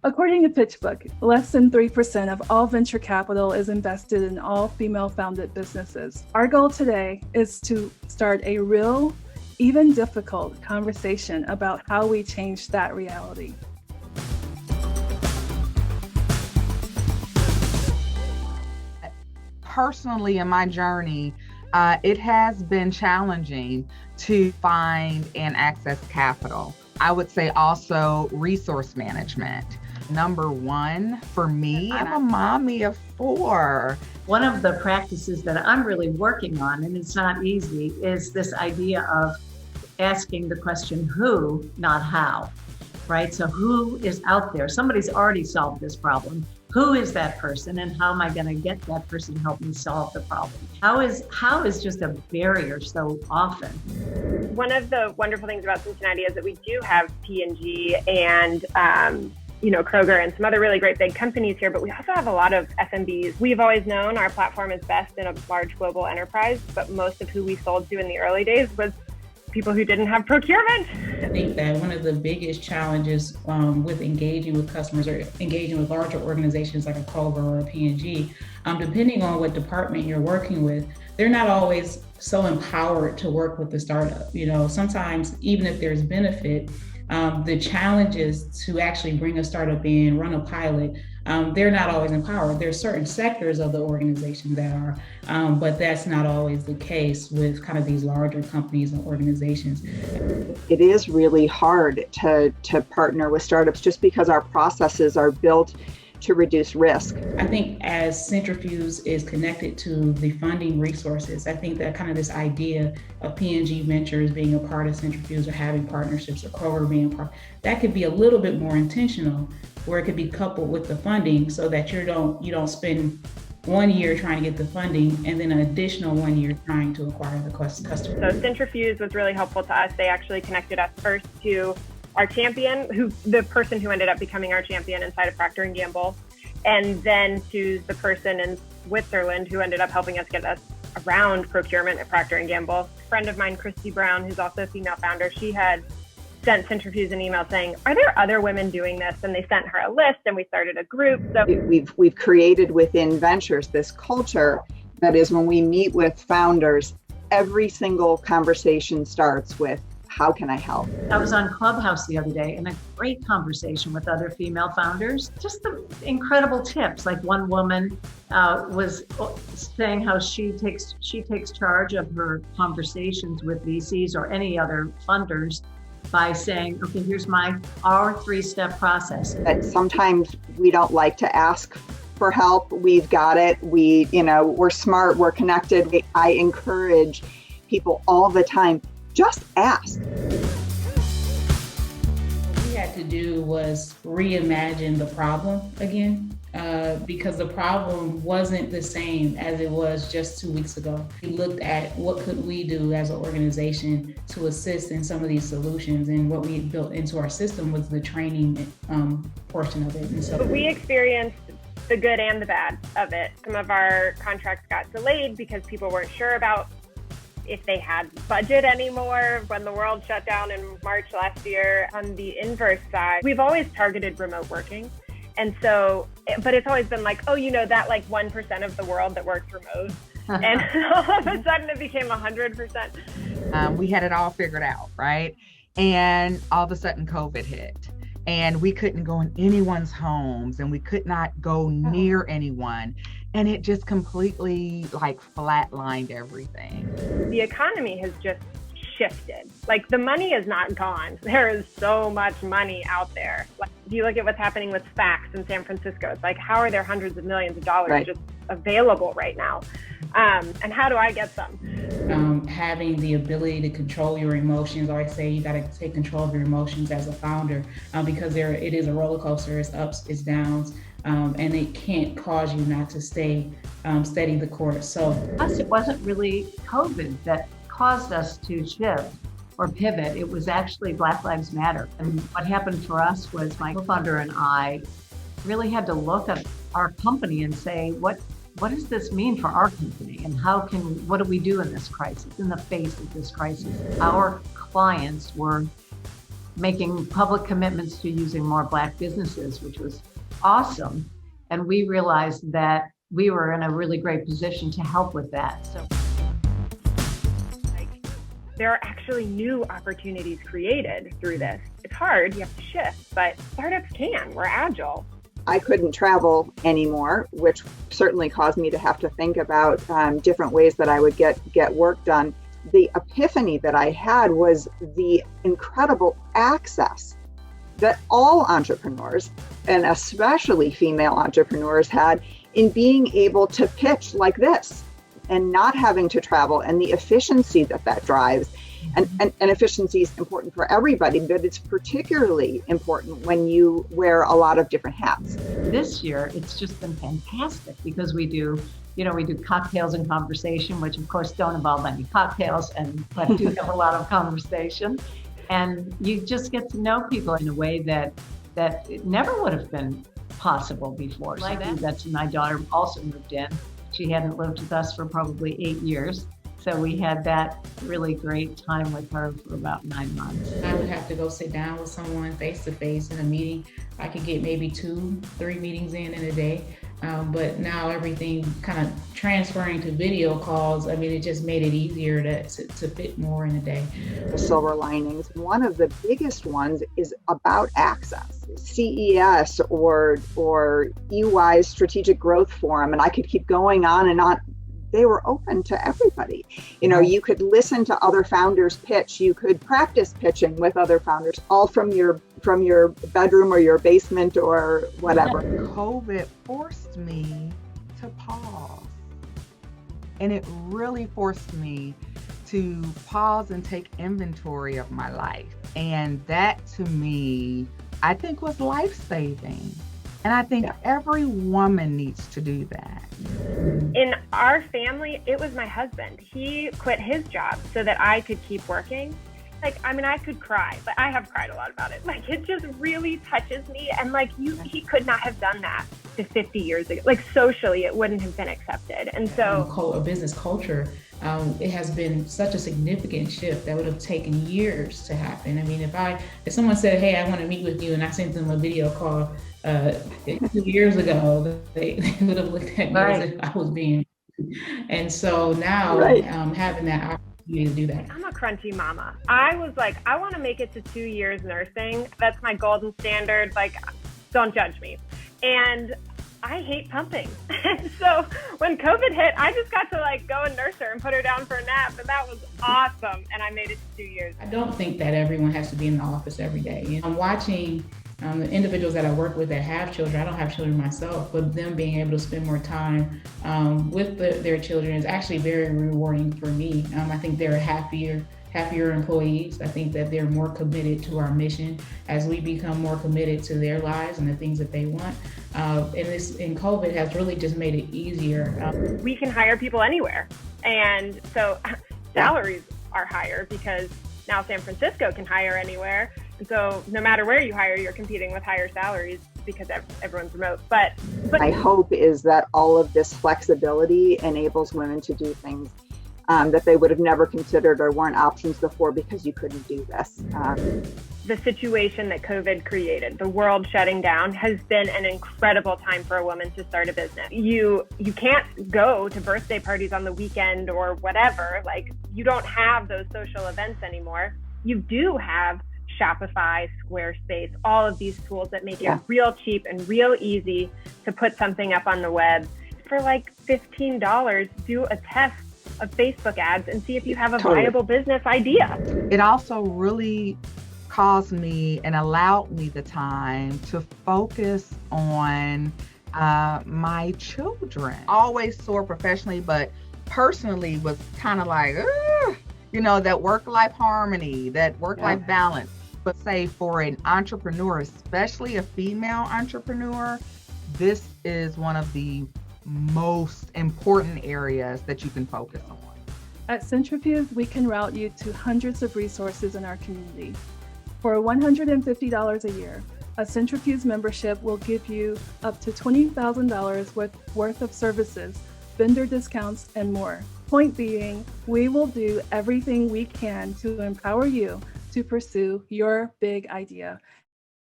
According to Pitchbook, less than 3% of all venture capital is invested in all female-founded businesses. Our goal today is to start a real, even difficult conversation about how we change that reality. Personally, in my journey, it has been challenging to find and access capital. I would say also resource management. Number one for me, I'm a mommy of 4. One of the practices that I'm really working on, and it's not easy, is this idea of asking the question who, not how, right? So who is out there? Somebody's already solved this problem. Who is that person, and how am I going to get that person to help me solve the problem? How is just a barrier so often. One of the wonderful things about Cincinnati is that we do have P&G and Kroger and some other really great big companies here, but we also have a lot of SMBs. We've always known our platform is best in a large global enterprise, but most of who we sold to in the early days was people who didn't have procurement. I think that one of the biggest challenges with engaging with customers or engaging with larger organizations like a Kroger or a P&G, depending on what department you're working with, they're not always so empowered to work with the startup. Sometimes even if there's benefit, the challenges to actually bring a startup in, run a pilot, they're not always empowered. There's certain sectors of the organization that are, but that's not always the case with kind of these larger companies and organizations. It is really hard to partner with startups just because our processes are built to reduce risk. I think as Cintrifuse is connected to the funding resources, I think that kind of this idea of P&G Ventures being a part of Cintrifuse or having partnerships or Kroger being a part, that could be a little bit more intentional, where it could be coupled with the funding so that you don't spend 1 year trying to get the funding and then an additional 1 year trying to acquire the customer. So Cintrifuse was really helpful to us. They actually connected us first to our champion, the person who ended up becoming our champion inside of Procter & Gamble, and then to the person in Switzerland who ended up helping us get us around procurement at Procter & Gamble. A friend of mine, Christy Brown, who's also a female founder, she had sent Cintrifuse an email saying, are there other women doing this? And they sent her a list and we started a group. So we've created within Ventures this culture that is, when we meet with founders, every single conversation starts with, how can I help? I was on Clubhouse the other day in a great conversation with other female founders. Just the incredible tips. Like one woman was saying how she takes charge of her conversations with VCs or any other funders by saying, okay, here's our 3-step process. That sometimes we don't like to ask for help. We've got it. We're smart. We're connected. I encourage people all the time, just ask. What we had to do was reimagine the problem again, because the problem wasn't the same as it was just 2 weeks ago. We looked at what could we do as an organization to assist in some of these solutions, and what we built into our system was the training portion of it. And so we experienced the good and the bad of it. Some of our contracts got delayed because people weren't sure about if they had budget anymore when the world shut down in March last year. On the inverse side, we've always targeted remote working. And so, but it's always been like, that like 1% of the world that works remote. And all of a sudden it became 100%. We had it all figured out, right? And all of a sudden COVID hit. And we couldn't go in anyone's homes, and we could not go near anyone. And it just completely flatlined everything. The economy has just shifted. Like, the money is not gone. There is so much money out there. Like, if you look at what's happening with SPACs in San Francisco, it's like, how are there hundreds of millions of dollars just available right now? And how do I get some? Having the ability to control your emotions. I always say you got to take control of your emotions as a founder, because it is a roller coaster. It's ups, it's downs, and it can't cause you not to stay steady the course. So plus, it wasn't really COVID that caused us to shift or pivot. It was actually Black Lives Matter. And what happened for us was my co-founder and I really had to look at our company and say, what does this mean for our company? And what do we do in this crisis, in the face of this crisis? Our clients were making public commitments to using more Black businesses, which was awesome. And we realized that we were in a really great position to help with that. So there are actually new opportunities created through this. It's hard, you have to shift, but startups can, we're agile. I couldn't travel anymore, which certainly caused me to have to think about different ways that I would get work done. The epiphany that I had was the incredible access that all entrepreneurs, and especially female entrepreneurs, had in being able to pitch like this and not having to travel, and the efficiency that drives. And efficiency is important for everybody, but it's particularly important when you wear a lot of different hats. This year, it's just been fantastic because we do cocktails and conversation, which of course don't involve any cocktails, but do have a lot of conversation. And you just get to know people in a way that it never would have been possible before. Like that's my daughter also moved in. She hadn't lived with us for probably 8 years. So we had that really great time with her for about 9 months. I would have to go sit down with someone face to face in a meeting. I could get maybe 2-3 meetings in a day. But now everything kind of transferring to video calls, I mean, it just made it easier to fit more in a day. The silver linings, one of the biggest ones is about access. CES or EY's Strategic Growth Forum, and I could keep going on and on. They were open to everybody. You could listen to other founders pitch. You could practice pitching with other founders, all from your bedroom or your basement or whatever. COVID forced me to pause. And it really forced me to pause and take inventory of my life. And that to me, I think was life-saving. And I think every woman needs to do that. In our family, it was my husband. He quit his job so that I could keep working. I could cry, but I have cried a lot about it. It just really touches me. And he could not have done that 50 years ago. Socially, it wouldn't have been accepted. And so a business culture, it has been such a significant shift that would have taken years to happen. I mean, if someone said, hey, I want to meet with you, and I sent them a video call 2 years ago, they would have looked at me as if I was being, and so now having that opportunity to do that. I'm a crunchy mama. I was I want to make it to 2 years nursing. That's my golden standard. Don't judge me. And I hate pumping. And so when COVID hit, I just got to go and nurse her and put her down for a nap. And that was awesome. And I made it to 2 years. I don't think that everyone has to be in the office every day. I'm watching the individuals that I work with that have children. I don't have children myself, but them being able to spend more time with their children is actually very rewarding for me. I think they're happier employees. I think that they're more committed to our mission as we become more committed to their lives and the things that they want. And COVID has really just made it easier. We can hire people anywhere. And so salaries are higher because now San Francisco can hire anywhere. And so no matter where you hire, you're competing with higher salaries because everyone's remote. But my hope is that all of this flexibility enables women to do things that they would have never considered or weren't options before because you couldn't do this. The situation that COVID created, the world shutting down, has been an incredible time for a woman to start a business. You can't go to birthday parties on the weekend or whatever. You don't have those social events anymore. You do have Shopify, Squarespace, all of these tools that make it real cheap and real easy to put something up on the web. For $15, do a test of Facebook ads and see if you have a viable business idea. It also really caused me and allowed me the time to focus on my children. Always soar professionally, but personally was kind of that work-life harmony, that work-life balance. But say for an entrepreneur, especially a female entrepreneur, this is one of the most important areas that you can focus on. At Cintrifuse, we can route you to hundreds of resources in our community. For $150 a year, a Cintrifuse membership will give you up to $20,000 worth of services, vendor discounts, and more. Point being, we will do everything we can to empower you to pursue your big idea.